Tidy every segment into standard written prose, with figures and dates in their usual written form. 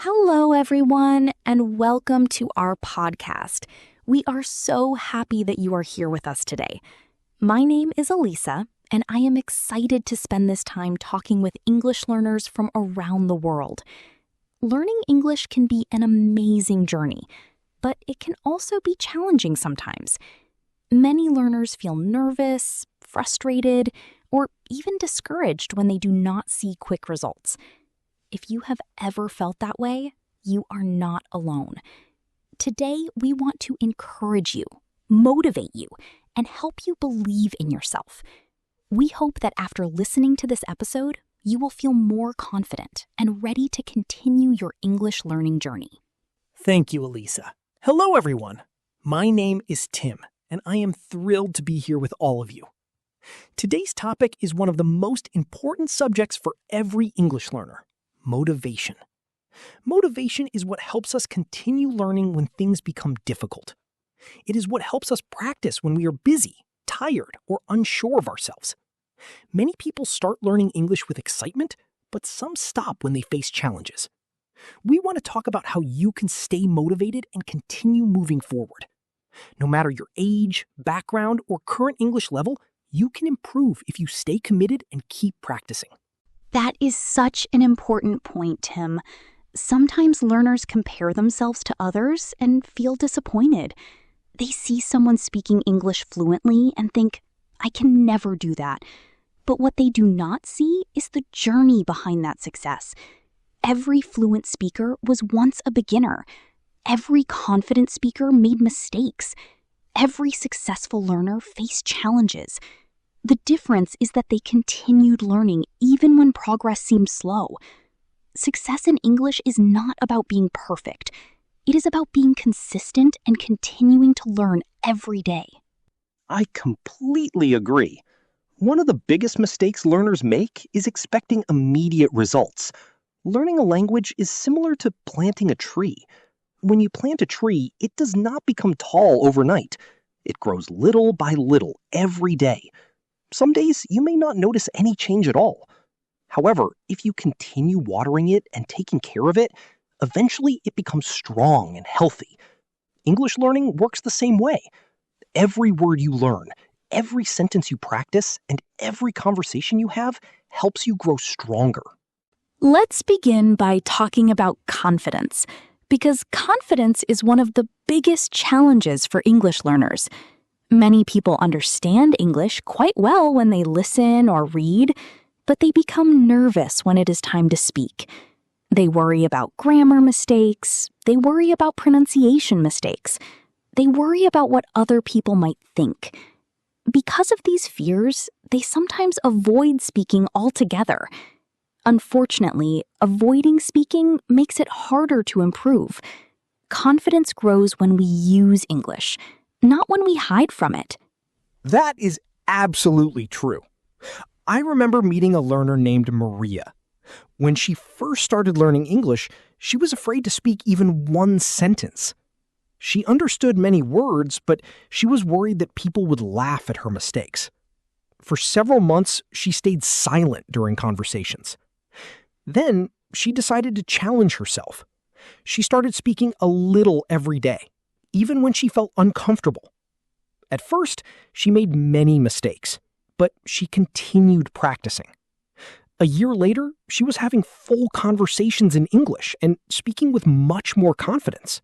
Hello, everyone, and welcome to our podcast. We are so happy that you are here with us today. My name is Elisa, and I am excited to spend this time talking with English learners from around the world. Learning English can be an amazing journey, but it can also be challenging sometimes. Many learners feel nervous, frustrated, or even discouraged when they do not see quick results. If you have ever felt that way, you are not alone. Today, we want to encourage you, motivate you, and help you believe in yourself. We hope that after listening to this episode, you will feel more confident and ready to continue your English learning journey. Thank you, Elisa. Hello, everyone. My name is Tim, and I am thrilled to be here with all of you. Today's topic is one of the most important subjects for every English learner: motivation. Motivation is what helps us continue learning when things become difficult. It is what helps us practice when we are busy, tired, or unsure of ourselves. Many people start learning English with excitement, but some stop when they face challenges. We want to talk about how you can stay motivated and continue moving forward. No matter your age, background, or current English level, you can improve if you stay committed and keep practicing. That is such an important point, Tim. Sometimes learners compare themselves to others and feel disappointed. They see someone speaking English fluently and think, I can never do that. But what they do not see is the journey behind that success. Every fluent speaker was once a beginner. Every confident speaker made mistakes. Every successful learner faced challenges. The difference is that they continued learning even when progress seemed slow. Success in English is not about being perfect. It is about being consistent and continuing to learn every day. I completely agree. One of the biggest mistakes learners make is expecting immediate results. Learning a language is similar to planting a tree. When you plant a tree, it does not become tall overnight. It grows little by little every day. Some days you may not notice any change at all. However, if you continue watering it and taking care of it, eventually it becomes strong and healthy. English learning works the same way. Every word you learn, every sentence you practice, and every conversation you have helps you grow stronger. Let's begin by talking about confidence, because confidence is one of the biggest challenges for English learners. Many people understand English quite well when they listen or read, but they become nervous when it is time to speak. They worry about grammar mistakes. They worry about pronunciation mistakes. They worry about what other people might think. Because of these fears, they sometimes avoid speaking altogether. Unfortunately, avoiding speaking makes it harder to improve. Confidence grows when we use English, not when we hide from it. That is absolutely true. I remember meeting a learner named Maria. When she first started learning English, she was afraid to speak even one sentence. She understood many words, but she was worried that people would laugh at her mistakes. For several months, she stayed silent during conversations. Then, she decided to challenge herself. She started speaking a little every day, even when she felt uncomfortable. At first, she made many mistakes, but she continued practicing. A year later, she was having full conversations in English and speaking with much more confidence.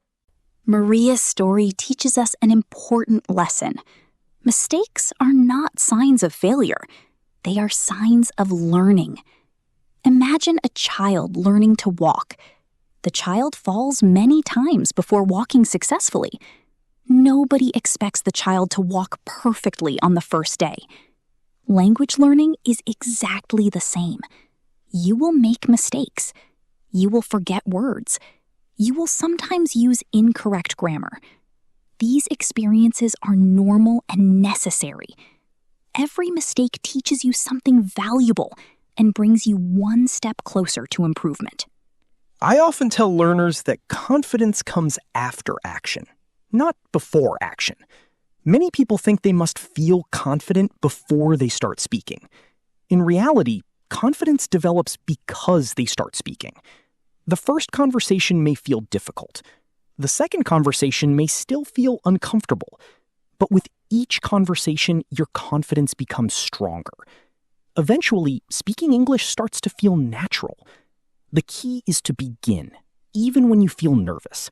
Maria's story teaches us an important lesson. Mistakes are not signs of failure. They are signs of learning. Imagine a child learning to walk. The child falls many times before walking successfully. Nobody expects the child to walk perfectly on the first day. Language learning is exactly the same. You will make mistakes. You will forget words. You will sometimes use incorrect grammar. These experiences are normal and necessary. Every mistake teaches you something valuable and brings you one step closer to improvement. I often tell learners that confidence comes after action, not before action. Many people think they must feel confident before they start speaking. In reality, confidence develops because they start speaking. The first conversation may feel difficult. The second conversation may still feel uncomfortable. But with each conversation, your confidence becomes stronger. Eventually, speaking English starts to feel natural. The key is to begin, even when you feel nervous.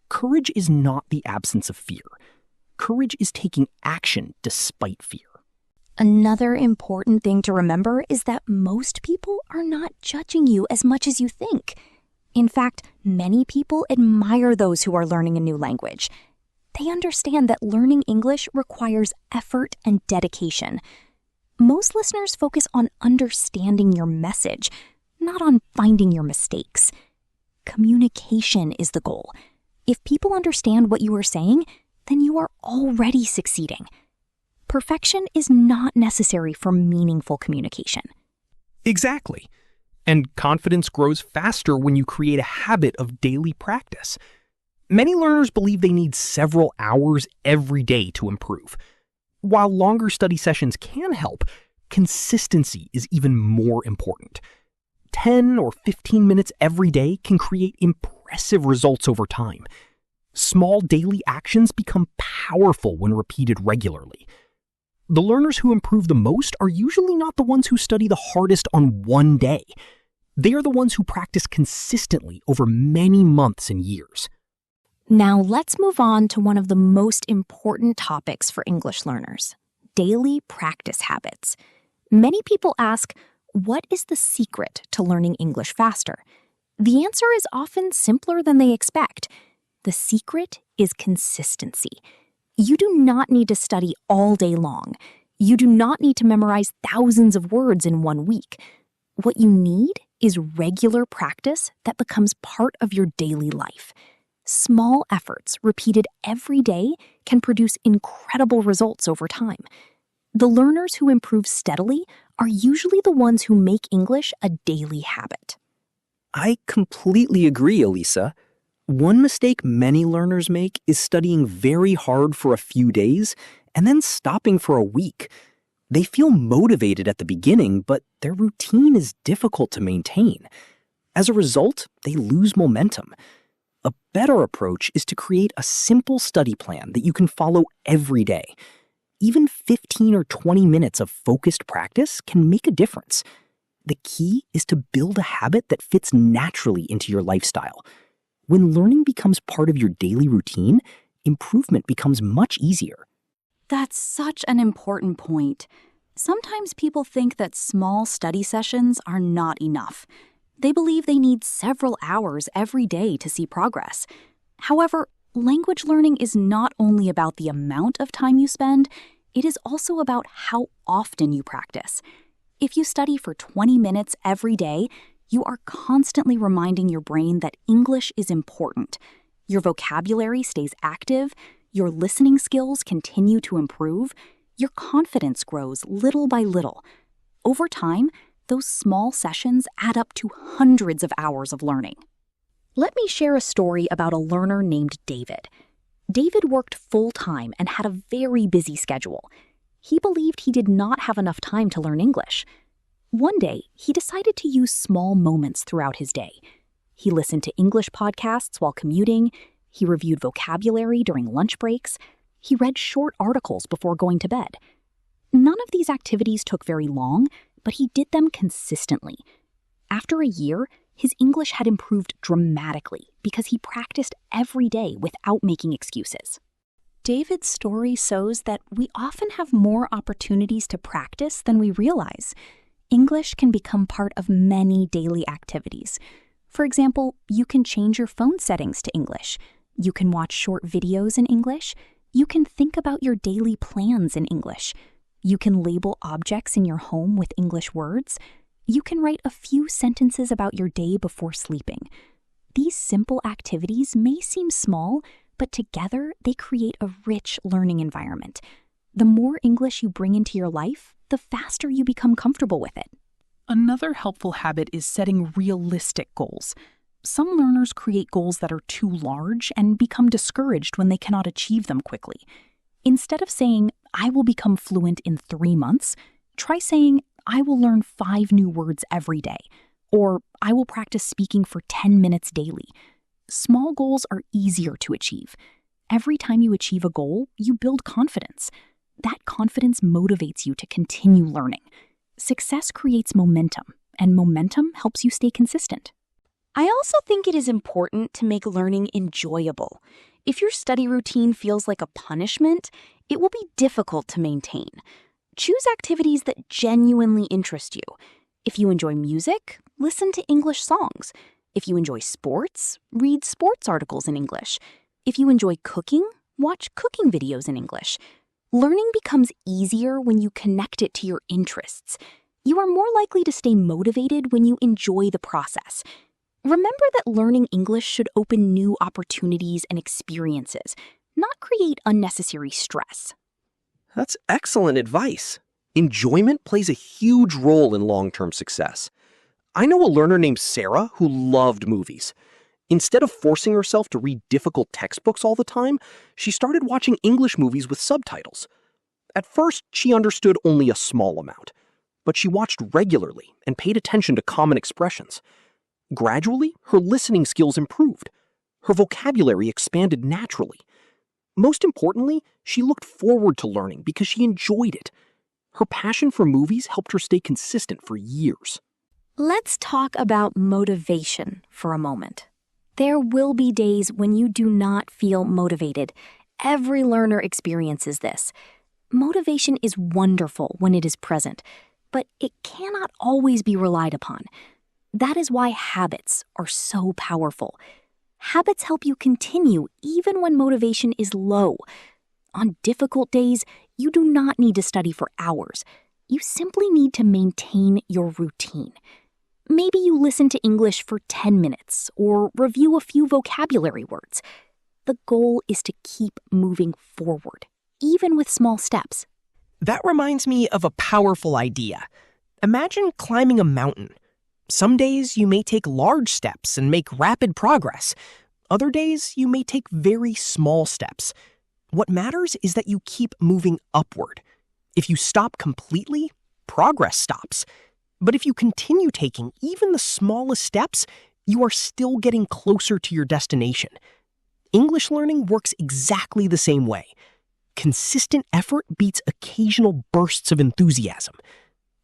Courage is not the absence of fear. Courage is taking action despite fear. Another important thing to remember is that most people are not judging you as much as you think. In fact, many people admire those who are learning a new language. They understand that learning English requires effort and dedication. Most listeners focus on understanding your message, not on finding your mistakes. Communication is the goal. If people understand what you are saying, then you are already succeeding. Perfection is not necessary for meaningful communication. Exactly. And confidence grows faster when you create a habit of daily practice. Many learners believe they need several hours every day to improve. While longer study sessions can help, consistency is even more important. 10 or 15 minutes every day can create impressive results over time. Small daily actions become powerful when repeated regularly. The learners who improve the most are usually not the ones who study the hardest on one day. They are the ones who practice consistently over many months and years. Now let's move on to one of the most important topics for English learners: daily practice habits. Many people ask, what is the secret to learning English faster? The answer is often simpler than they expect. The secret is consistency. You do not need to study all day long. You do not need to memorize thousands of words in 1 week. What you need is regular practice that becomes part of your daily life. Small efforts repeated every day can produce incredible results over time. The learners who improve steadily are usually the ones who make English a daily habit. I completely agree, Elisa. One mistake many learners make is studying very hard for a few days and then stopping for a week. They feel motivated at the beginning, but their routine is difficult to maintain. As a result, they lose momentum. A better approach is to create a simple study plan that you can follow every day. Even 15 or 20 minutes of focused practice can make a difference. The key is to build a habit that fits naturally into your lifestyle. When learning becomes part of your daily routine, improvement becomes much easier. That's such an important point. Sometimes people think that small study sessions are not enough. They believe they need several hours every day to see progress. However, language learning is not only about the amount of time you spend, it is also about how often you practice. If you study for 20 minutes every day, you are constantly reminding your brain that English is important. Your vocabulary stays active, your listening skills continue to improve, your confidence grows little by little. Over time, those small sessions add up to hundreds of hours of learning. Let me share a story about a learner named David. David worked full-time and had a very busy schedule. He believed he did not have enough time to learn English. One day, he decided to use small moments throughout his day. He listened to English podcasts while commuting, he reviewed vocabulary during lunch breaks, he read short articles before going to bed. None of these activities took very long, but he did them consistently. After a year, his English had improved dramatically because he practiced every day without making excuses. David's story shows that we often have more opportunities to practice than we realize. English can become part of many daily activities. For example, you can change your phone settings to English. You can watch short videos in English. You can think about your daily plans in English. You can label objects in your home with English words. You can write a few sentences about your day before sleeping. These simple activities may seem small, but together they create a rich learning environment. The more English you bring into your life, the faster you become comfortable with it. Another helpful habit is setting realistic goals. Some learners create goals that are too large and become discouraged when they cannot achieve them quickly. Instead of saying, I will become fluent in 3 months, try saying, I will learn 5 new words every day. Or I will practice speaking for 10 minutes daily. Small goals are easier to achieve. Every time you achieve a goal, you build confidence. That confidence motivates you to continue learning. Success creates momentum, and momentum helps you stay consistent. I also think it is important to make learning enjoyable. If your study routine feels like a punishment, it will be difficult to maintain. Choose activities that genuinely interest you. If you enjoy music, listen to English songs. If you enjoy sports, read sports articles in English. If you enjoy cooking, watch cooking videos in English. Learning becomes easier when you connect it to your interests. You are more likely to stay motivated when you enjoy the process. Remember that learning English should open new opportunities and experiences, not create unnecessary stress. That's excellent advice. Enjoyment plays a huge role in long-term success. I know a learner named Sarah who loved movies. Instead of forcing herself to read difficult textbooks all the time, she started watching English movies with subtitles. At first, she understood only a small amount, but she watched regularly and paid attention to common expressions. Gradually, her listening skills improved. Her vocabulary expanded naturally. Most importantly, she looked forward to learning because she enjoyed it. Her passion for movies helped her stay consistent for years. Let's talk about motivation for a moment. There will be days when you do not feel motivated. Every learner experiences this. Motivation is wonderful when it is present, but it cannot always be relied upon. That is why habits are so powerful. Habits help you continue even when motivation is low. On difficult days, you do not need to study for hours. You simply need to maintain your routine. Maybe you listen to English for 10 minutes or review a few vocabulary words. The goal is to keep moving forward, even with small steps. That reminds me of a powerful idea. Imagine climbing a mountain. Some days you may take large steps and make rapid progress. Other days you may take very small steps. What matters is that you keep moving upward. If you stop completely, progress stops. But if you continue taking even the smallest steps, you are still getting closer to your destination. English learning works exactly the same way. Consistent effort beats occasional bursts of enthusiasm.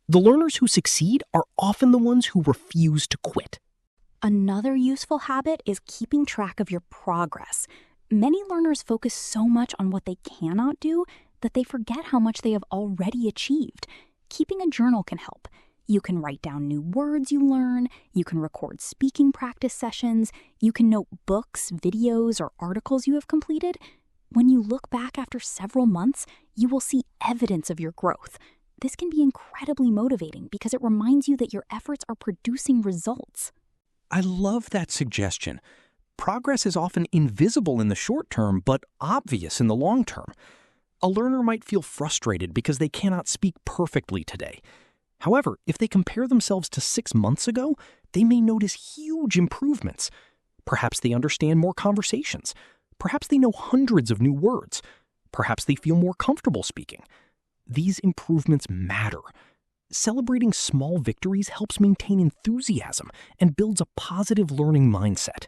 The learners who succeed are often the ones who refuse to quit. Another useful habit is keeping track of your progress. Many learners focus so much on what they cannot do that they forget how much they have already achieved. Keeping a journal can help. You can write down new words you learn, you can record speaking practice sessions, you can note books, videos, or articles you have completed. When you look back after several months, you will see evidence of your growth. This can be incredibly motivating because it reminds you that your efforts are producing results. I love that suggestion. Progress is often invisible in the short term, but obvious in the long term. A learner might feel frustrated because they cannot speak perfectly today. However, if they compare themselves to 6 months ago, they may notice huge improvements. Perhaps they understand more conversations. Perhaps they know hundreds of new words. Perhaps they feel more comfortable speaking. These improvements matter. Celebrating small victories helps maintain enthusiasm and builds a positive learning mindset.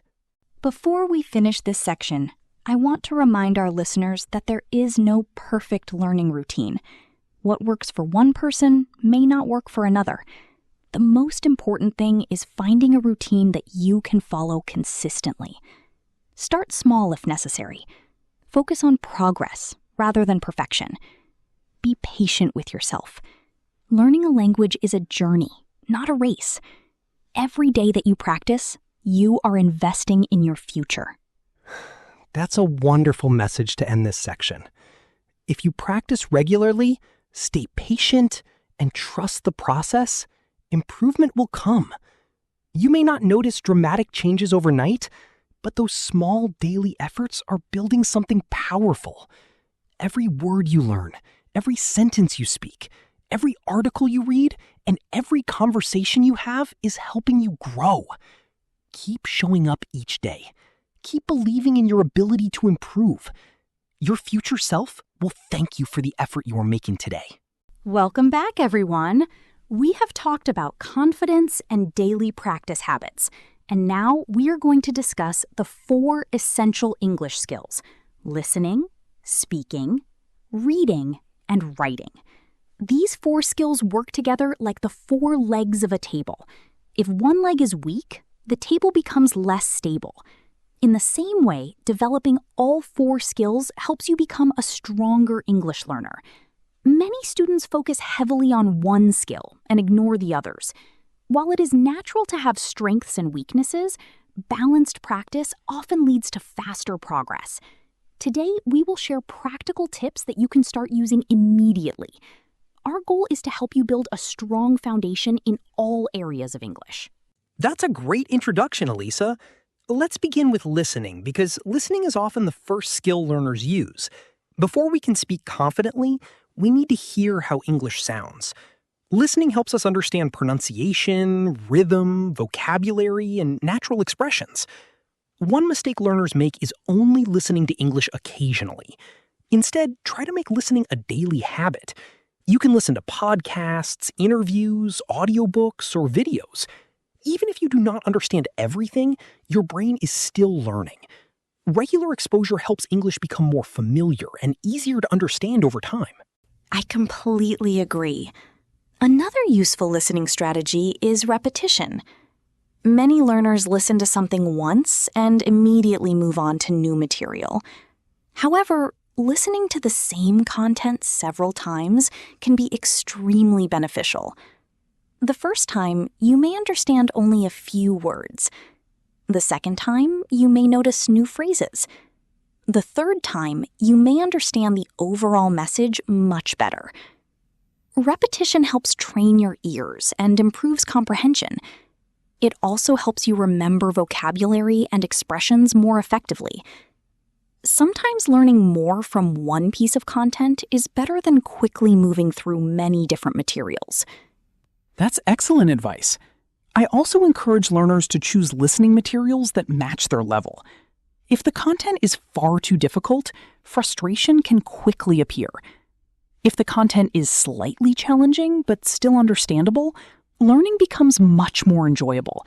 Before we finish this section, I want to remind our listeners that there is no perfect learning routine. What works for one person may not work for another. The most important thing is finding a routine that you can follow consistently. Start small if necessary. Focus on progress rather than perfection. Be patient with yourself. Learning a language is a journey, not a race. Every day that you practice, you are investing in your future. That's a wonderful message to end this section. If you practice regularly, stay patient, and trust the process, improvement will come. You may not notice dramatic changes overnight, but those small daily efforts are building something powerful. Every word you learn, every sentence you speak, every article you read, and every conversation you have is helping you grow. Keep showing up each day. Keep believing in your ability to improve. Your future self will thank you for the effort you are making today. Welcome back, everyone. We have talked about confidence and daily practice habits, and now we are going to discuss the 4 essential English skills: listening, speaking, reading, and writing. These 4 skills work together like the 4 legs of a table. If one leg is weak, the table becomes less stable. In the same way, developing all 4 skills helps you become a stronger English learner. Many students focus heavily on one skill and ignore the others. While it is natural to have strengths and weaknesses, balanced practice often leads to faster progress. Today, we will share practical tips that you can start using immediately. Our goal is to help you build a strong foundation in all areas of English. That's a great introduction, Elisa. Let's begin with listening, because listening is often the first skill learners use. Before we can speak confidently, we need to hear how English sounds. Listening helps us understand pronunciation, rhythm, vocabulary, and natural expressions. One mistake learners make is only listening to English occasionally. Instead, try to make listening a daily habit. You can listen to podcasts, interviews, audiobooks, or videos. Even if you do not understand everything, your brain is still learning. Regular exposure helps English become more familiar and easier to understand over time. I completely agree. Another useful listening strategy is repetition. Many learners listen to something once and immediately move on to new material. However, listening to the same content several times can be extremely beneficial. The first time, you may understand only a few words. The second time, you may notice new phrases. The third time, you may understand the overall message much better. Repetition helps train your ears and improves comprehension. It also helps you remember vocabulary and expressions more effectively. Sometimes learning more from one piece of content is better than quickly moving through many different materials. That's excellent advice. I also encourage learners to choose listening materials that match their level. If the content is far too difficult, frustration can quickly appear. If the content is slightly challenging but still understandable, learning becomes much more enjoyable.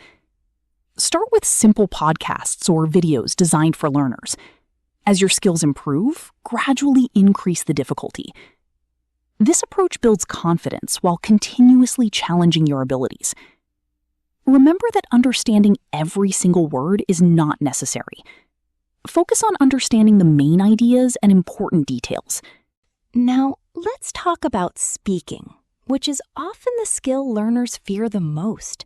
Start with simple podcasts or videos designed for learners. As your skills improve, gradually increase the difficulty. This approach builds confidence while continuously challenging your abilities. Remember that understanding every single word is not necessary. Focus on understanding the main ideas and important details. Now, let's talk about speaking, which is often the skill learners fear the most.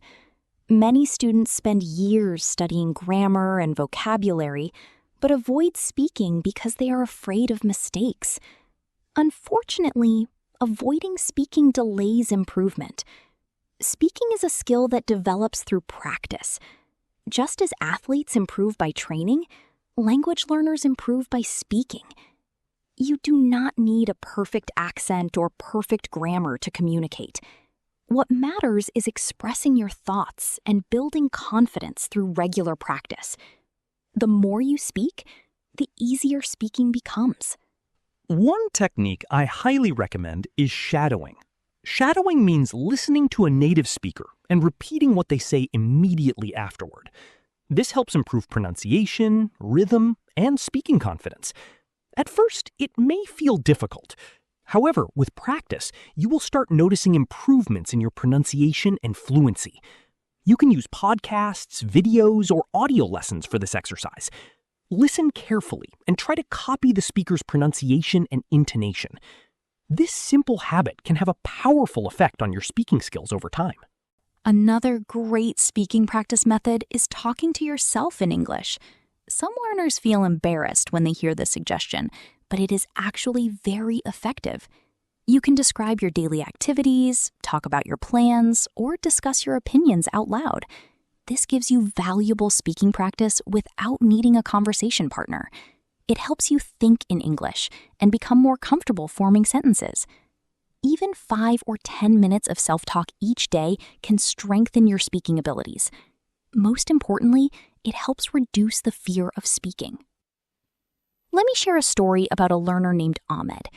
Many students spend years studying grammar and vocabulary, but avoid speaking because they are afraid of mistakes. Unfortunately, avoiding speaking delays improvement. Speaking is a skill that develops through practice. Just as athletes improve by training, language learners improve by speaking. You do not need a perfect accent or perfect grammar to communicate. What matters is expressing your thoughts and building confidence through regular practice. The more you speak, the easier speaking becomes. One technique I highly recommend is shadowing. Shadowing means listening to a native speaker and repeating what they say immediately afterward. This helps improve pronunciation, rhythm, and speaking confidence. At first, it may feel difficult. However, with practice, you will start noticing improvements in your pronunciation and fluency. You can use podcasts, videos, or audio lessons for this exercise. Listen carefully and try to copy the speaker's pronunciation and intonation. This simple habit can have a powerful effect on your speaking skills over time. Another great speaking practice method is talking to yourself in English. Some learners feel embarrassed when they hear this suggestion, but it is actually very effective. You can describe your daily activities, talk about your plans, or discuss your opinions out loud. This gives you valuable speaking practice without needing a conversation partner. It helps you think in English and become more comfortable forming sentences. Even 5 or 10 minutes of self-talk each day can strengthen your speaking abilities. Most importantly, it helps reduce the fear of speaking. Let me share a story about a learner named Ahmed.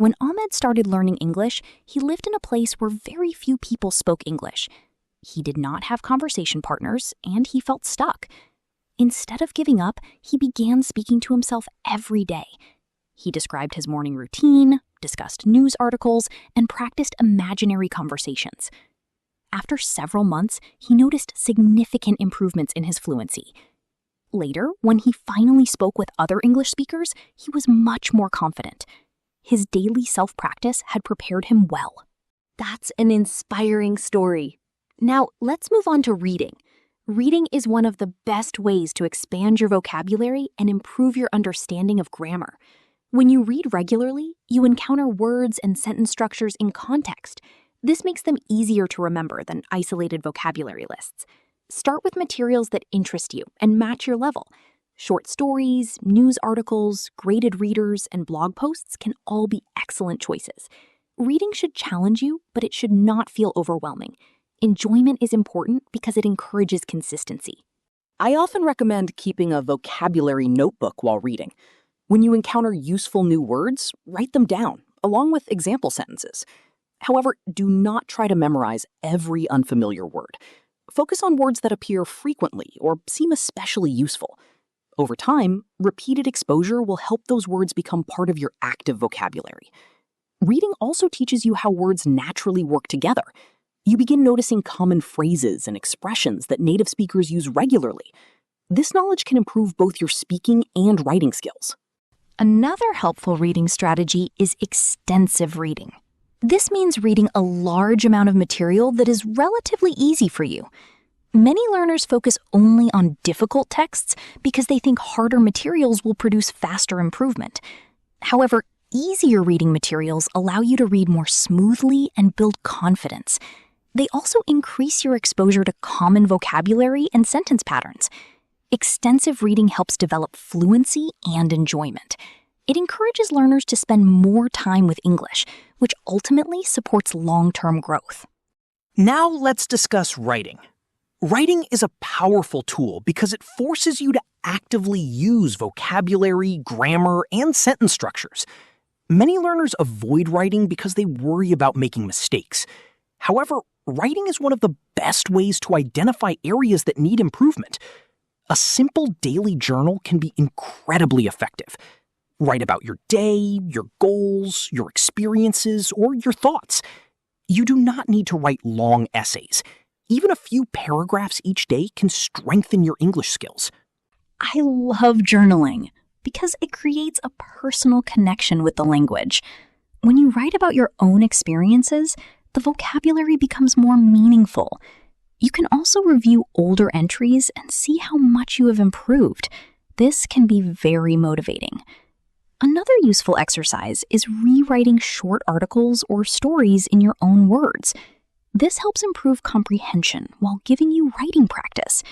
When Ahmed started learning English, he lived in a place where very few people spoke English. He did not have conversation partners, and he felt stuck. Instead of giving up, he began speaking to himself every day. He described his morning routine, discussed news articles, and practiced imaginary conversations. After several months, he noticed significant improvements in his fluency. Later, when he finally spoke with other English speakers, he was much more confident. His daily self-practice had prepared him well. That's an inspiring story. Now, let's move on to reading. Reading is one of the best ways to expand your vocabulary and improve your understanding of grammar. When you read regularly, you encounter words and sentence structures in context. This makes them easier to remember than isolated vocabulary lists. Start with materials that interest you and match your level. Short stories, news articles, graded readers, and blog posts can all be excellent choices. Reading should challenge you, but it should not feel overwhelming. Enjoyment is important because it encourages consistency. I often recommend keeping a vocabulary notebook while reading. When you encounter useful new words, write them down, along with example sentences. However, do not try to memorize every unfamiliar word. Focus on words that appear frequently or seem especially useful. Over time, repeated exposure will help those words become part of your active vocabulary. Reading also teaches you how words naturally work together. You begin noticing common phrases and expressions that native speakers use regularly. This knowledge can improve both your speaking and writing skills. Another helpful reading strategy is extensive reading. This means reading a large amount of material that is relatively easy for you. Many learners focus only on difficult texts because they think harder materials will produce faster improvement. However, easier reading materials allow you to read more smoothly and build confidence. They also increase your exposure to common vocabulary and sentence patterns. Extensive reading helps develop fluency and enjoyment. It encourages learners to spend more time with English, which ultimately supports long-term growth. Now let's discuss writing. Writing is a powerful tool because it forces you to actively use vocabulary, grammar, and sentence structures. Many learners avoid writing because they worry about making mistakes. However, writing is one of the best ways to identify areas that need improvement. A simple daily journal can be incredibly effective. Write about your day, your goals, your experiences, or your thoughts. You do not need to write long essays. Even a few paragraphs each day can strengthen your English skills. I love journaling because it creates a personal connection with the language. When you write about your own experiences, the vocabulary becomes more meaningful. You can also review older entries and see how much you have improved. This can be very motivating. Another useful exercise is rewriting short articles or stories in your own words. This helps improve comprehension while giving you writing practice.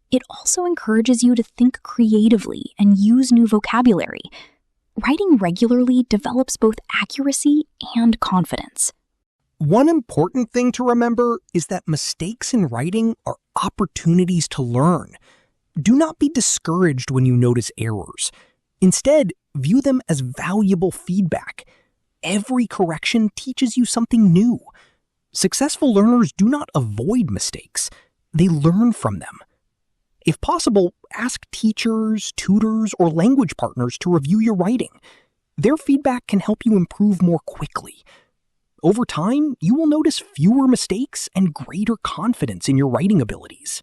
It also encourages you to think creatively and use new vocabulary. Writing regularly develops both accuracy and confidence. One important thing to remember is that mistakes in writing are opportunities to learn. Do not be discouraged when you notice errors. Instead, view them as valuable feedback. Every correction teaches you something new. Successful learners do not avoid mistakes. They learn from them. If possible, ask teachers, tutors, or language partners to review your writing. Their feedback can help you improve more quickly. Over time, you will notice fewer mistakes and greater confidence in your writing abilities.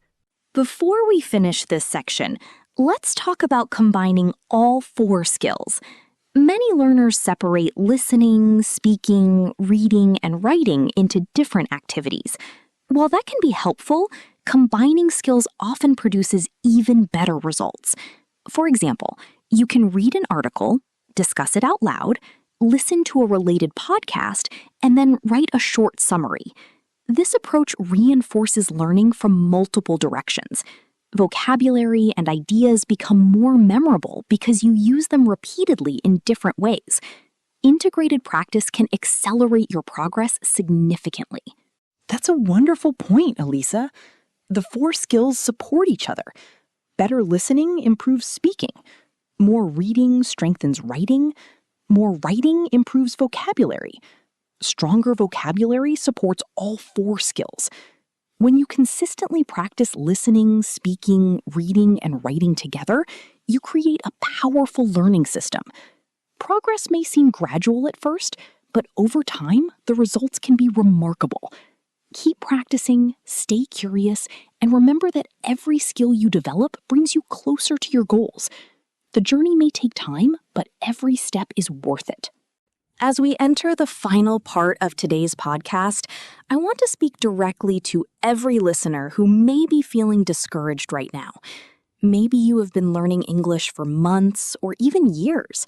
Before we finish this section, let's talk about combining all 4 skills. Many learners separate listening, speaking, reading, and writing into different activities. While that can be helpful, combining skills often produces even better results. For example, you can read an article, discuss it out loud, listen to a related podcast, and then write a short summary. This approach reinforces learning from multiple directions. Vocabulary and ideas become more memorable because you use them repeatedly in different ways. Integrated practice can accelerate your progress significantly. That's a wonderful point, Elisa. The 4 skills support each other. Better listening improves speaking. More reading strengthens writing. More writing improves vocabulary. Stronger vocabulary supports all 4 skills. When you consistently practice listening, speaking, reading, and writing together, you create a powerful learning system. Progress may seem gradual at first, but over time, the results can be remarkable. Keep practicing, stay curious, and remember that every skill you develop brings you closer to your goals. The journey may take time, but every step is worth it. As we enter the final part of today's podcast, I want to speak directly to every listener who may be feeling discouraged right now. Maybe you have been learning English for months or even years.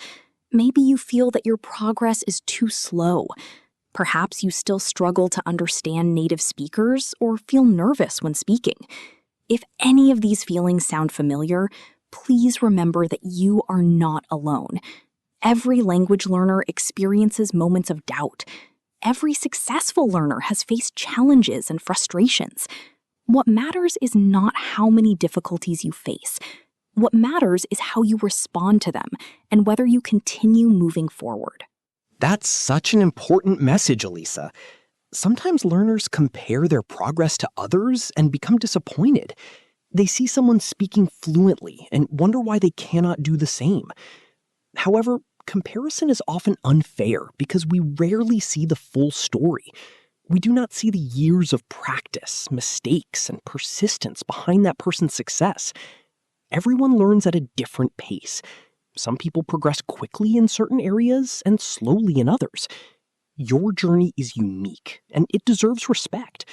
Maybe you feel that your progress is too slow. Perhaps you still struggle to understand native speakers or feel nervous when speaking. If any of these feelings sound familiar, please remember that you are not alone. Every language learner experiences moments of doubt. Every successful learner has faced challenges and frustrations. What matters is not how many difficulties you face. What matters is how you respond to them and whether you continue moving forward. That's such an important message, Elisa. Sometimes learners compare their progress to others and become disappointed. They see someone speaking fluently and wonder why they cannot do the same. However, comparison is often unfair because we rarely see the full story. We do not see the years of practice, mistakes, and persistence behind that person's success. Everyone learns at a different pace. Some people progress quickly in certain areas and slowly in others. Your journey is unique, and it deserves respect.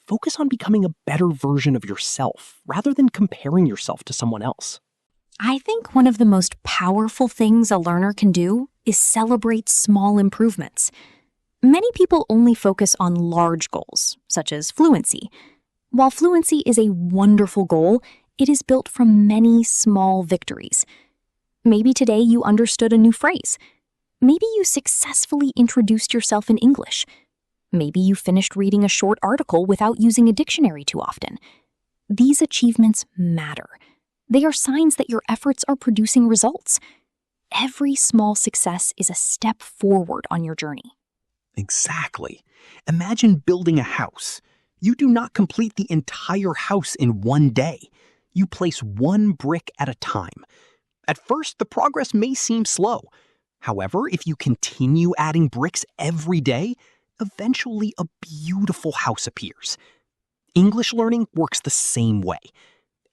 Focus on becoming a better version of yourself rather than comparing yourself to someone else. I think one of the most powerful things a learner can do is celebrate small improvements. Many people only focus on large goals, such as fluency. While fluency is a wonderful goal, it is built from many small victories. Maybe today you understood a new phrase. Maybe you successfully introduced yourself in English. Maybe you finished reading a short article without using a dictionary too often. These achievements matter. They are signs that your efforts are producing results. Every small success is a step forward on your journey. Exactly. Imagine building a house. You do not complete the entire house in one day. You place one brick at a time. At first, the progress may seem slow. However, if you continue adding bricks every day, eventually a beautiful house appears. English learning works the same way.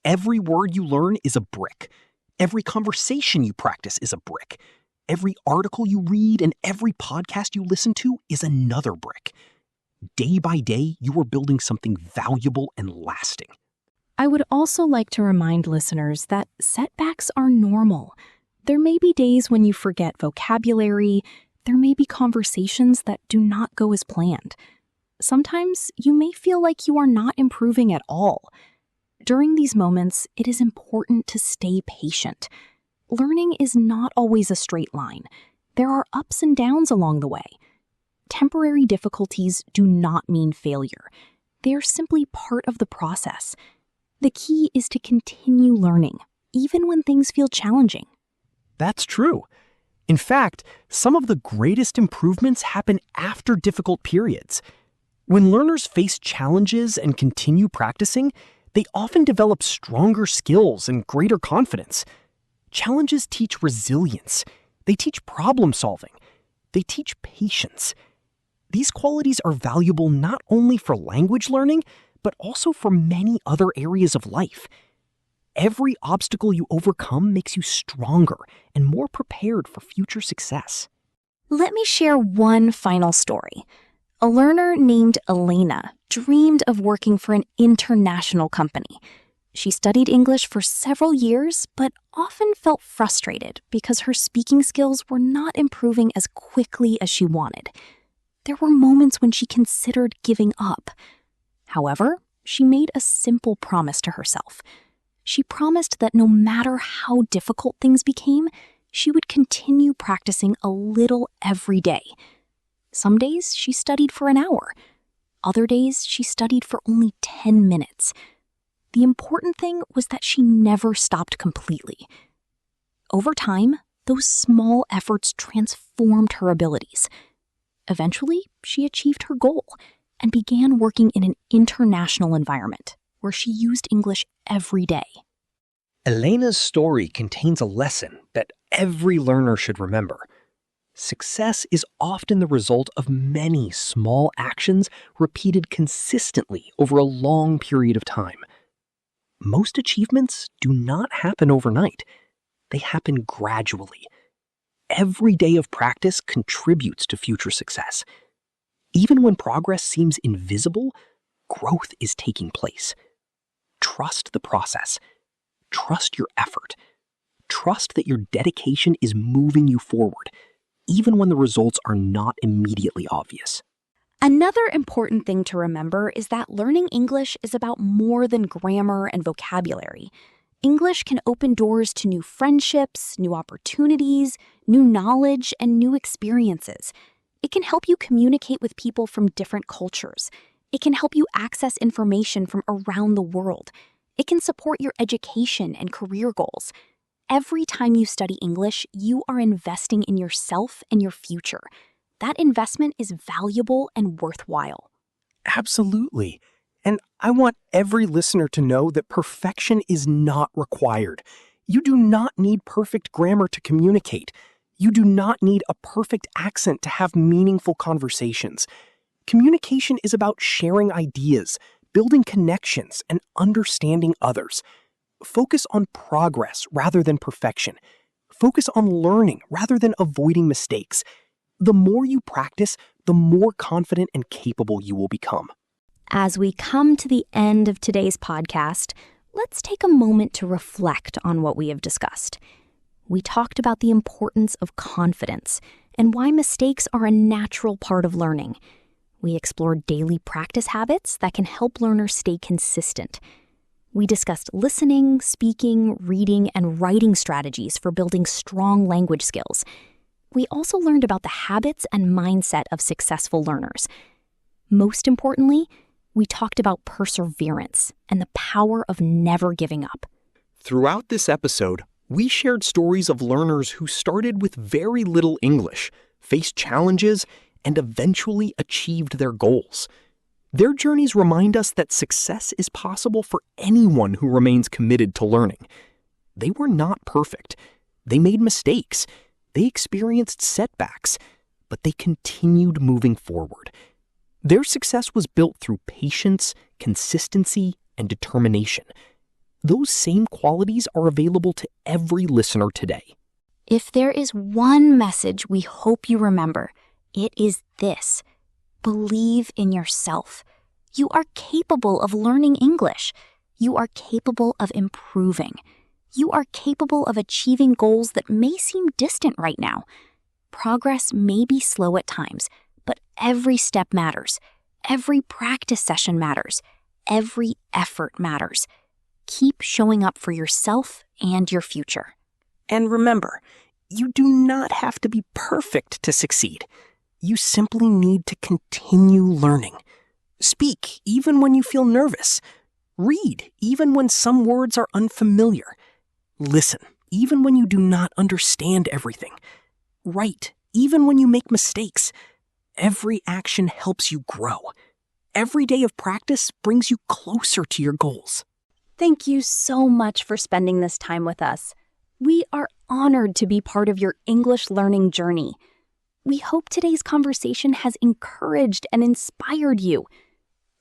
Every word you learn is a brick. Every conversation you practice is a brick. Every article you read and every podcast you listen to is another brick. Day by day, you are building something valuable and lasting. I would also like to remind listeners that setbacks are normal. There may be days when you forget vocabulary. There may be conversations that do not go as planned. Sometimes you may feel like you are not improving at all. During these moments, it is important to stay patient. Learning is not always a straight line. There are ups and downs along the way. Temporary difficulties do not mean failure. They are simply part of the process. The key is to continue learning, even when things feel challenging. That's true. In fact, some of the greatest improvements happen after difficult periods. When learners face challenges and continue practicing, they often develop stronger skills and greater confidence. Challenges teach resilience. They teach problem solving. They teach patience. These qualities are valuable not only for language learning, but also for many other areas of life. Every obstacle you overcome makes you stronger and more prepared for future success. Let me share one final story. A learner named Elena dreamed of working for an international company. She studied English for several years, but often felt frustrated because her speaking skills were not improving as quickly as she wanted. There were moments when she considered giving up. However, she made a simple promise to herself. She promised that no matter how difficult things became, she would continue practicing a little every day. Some days she studied for an hour. Other days she studied for only 10 minutes. The important thing was that she never stopped completely. Over time, Those small efforts transformed her abilities. Eventually, she achieved her goal and began working in an international environment where she used English every day. Elena's story contains a lesson that every learner should remember. Success is often the result of many small actions repeated consistently over a long period of time. Most achievements do not happen overnight. They happen gradually. Every day of practice contributes to future success. Even when progress seems invisible, growth is taking place. Trust the process. Trust your effort. Trust that your dedication is moving you forward, even when the results are not immediately obvious. Another important thing to remember is that learning English is about more than grammar and vocabulary. English can open doors to new friendships, new opportunities, new knowledge, and new experiences. It can help you communicate with people from different cultures. It can help you access information from around the world. It can support your education and career goals. Every time you study English, you are investing in yourself and your future. That investment is valuable and worthwhile. Absolutely. And I want every listener to know that perfection is not required. You do not need perfect grammar to communicate. You do not need a perfect accent to have meaningful conversations. Communication is about sharing ideas, building connections, and understanding others. Focus on progress rather than perfection. Focus on learning rather than avoiding mistakes. The more you practice, the more confident and capable you will become. As we come to the end of today's podcast, let's take a moment to reflect on what we have discussed. We talked about the importance of confidence and why mistakes are a natural part of learning. We explored daily practice habits that can help learners stay consistent. We discussed listening, speaking, reading, and writing strategies for building strong language skills. We also learned about the habits and mindset of successful learners. Most importantly, we talked about perseverance and the power of never giving up. Throughout this episode, we shared stories of learners who started with very little English, faced challenges, and eventually achieved their goals. Their journeys remind us that success is possible for anyone who remains committed to learning. They were not perfect. They made mistakes. They experienced setbacks, but they continued moving forward. Their success was built through patience, consistency, and determination. Those same qualities are available to every listener today. If there is one message we hope you remember, it is this: believe in yourself. You are capable of learning English. You are capable of improving. You are capable of achieving goals that may seem distant right now. Progress may be slow at times, but every step matters. Every practice session matters. Every effort matters. Keep showing up for yourself and your future. And remember, you do not have to be perfect to succeed. You simply need to continue learning. Speak even when you feel nervous. Read even when some words are unfamiliar. Listen even when you do not understand everything. Write even when you make mistakes. Every action helps you grow. Every day of practice brings you closer to your goals. Thank you so much for spending this time with us. We are honored to be part of your English learning journey. We hope today's conversation has encouraged and inspired you.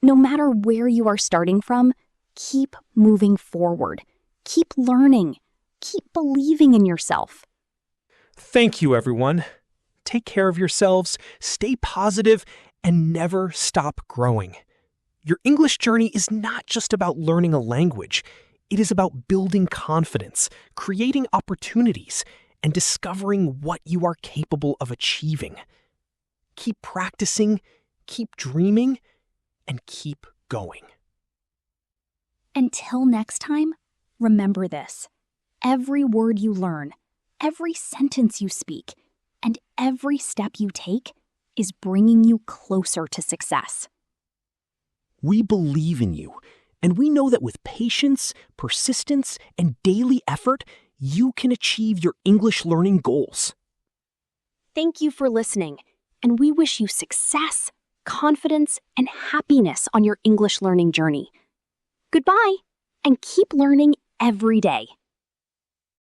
No matter where you are starting from, keep moving forward. Keep learning. Keep believing in yourself. Thank you, everyone. Take care of yourselves, stay positive, and never stop growing. Your English journey is not just about learning a language. It is about building confidence, creating opportunities, and discovering what you are capable of achieving. Keep practicing, keep dreaming, and keep going. Until next time, remember this: every word you learn, every sentence you speak, and every step you take is bringing you closer to success. We believe in you, and we know that with patience, persistence, and daily effort, you can achieve your English learning goals. Thank you for listening, and we wish you success, confidence, and happiness on your English learning journey. Goodbye, and keep learning every day.